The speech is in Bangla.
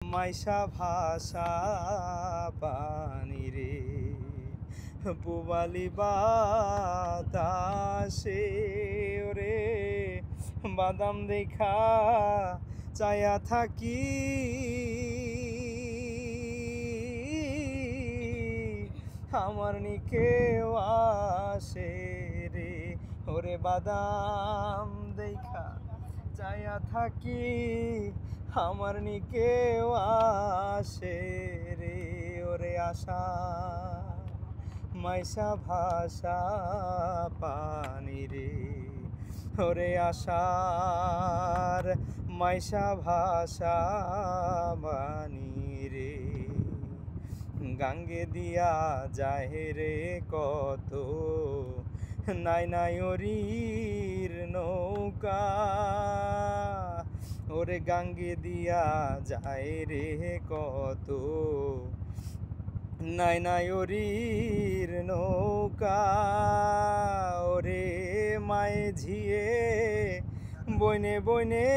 মাইশা ভাষা পানি রে পুবালি বাতাসে ওরে বাদাম দেখা চায়া থাকি আমার নিকেও আসে রে ওরে বাদাম দেখা চায়া থাকি আমার নিকেও আসে রে ওরে আশা মাইশা ভাষা পানি রে ওরে আশার মাইশা ভাষা বানি রে গাঙ্গে দিয়া যায় রে কত নাই নাই ওরির নৌকা ওরে গাঙ্গে দিয়া যায় রে কত নাই নাই ওরির নৌকা ওরে মায়ে ঝিয়ে বইনে বইনে